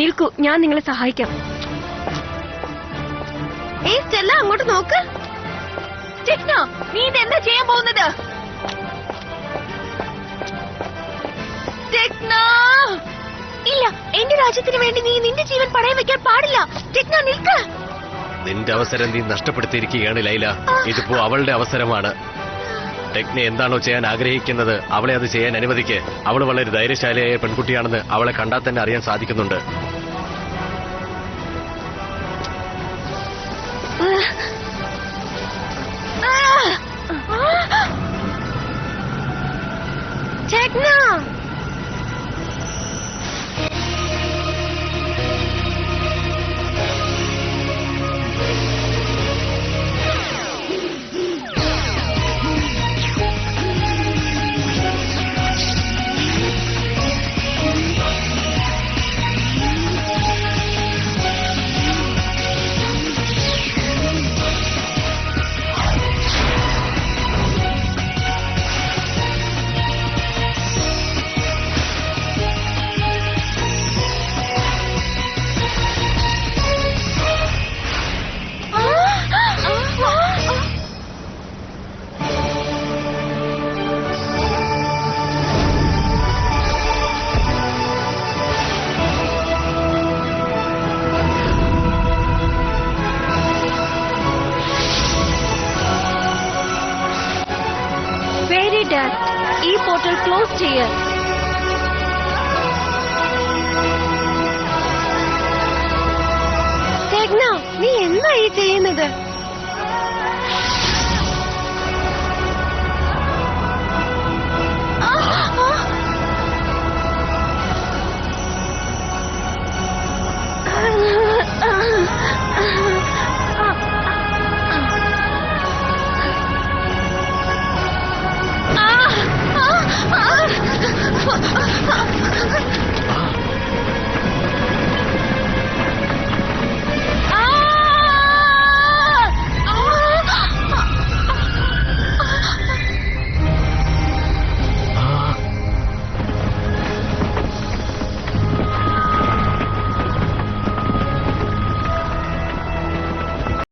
നിൽക്കൂ, ഞാൻ നിങ്ങളെ സഹായിക്കാം. സ്റ്റെല്ല, അങ്ങോട്ട് നോക്ക്. ടെക്ന, നീ ഇതെന്താ ചെയ്യാൻ പോകുന്നത്? ടെക്ന, ഇല്ല, എന്റെ രാജ്യത്തിന് വേണ്ടി നീ നിന്റെ ജീവൻ പണയം വെക്കാൻ പാടില്ല. ടെക്ന, നിൽക്ക്. നിന്റെ അവസരം നീ നഷ്ടപ്പെടുത്തിയിരിക്കുകയാണ് ലൈല. ഇതിപ്പോ അവളുടെ അവസരമാണ്. ടെക്ന എന്താണോ ചെയ്യാൻ ആഗ്രഹിക്കുന്നത് അവളെ അത് ചെയ്യാൻ അനുവദിക്ക്. അവൾ വളരെ ധൈര്യശാലിയായ പെൺകുട്ടിയാണെന്ന് അവളെ കണ്ടാൽ തന്നെ അറിയാൻ സാധിക്കുന്നുണ്ട്. ടെക്ന, ഈ പോർട്ടൽ ക്ലോസ് ചെയ്യ. ടെക്ന, നീ എന്താ ഈ ചെയ്യുന്നത്? Ah!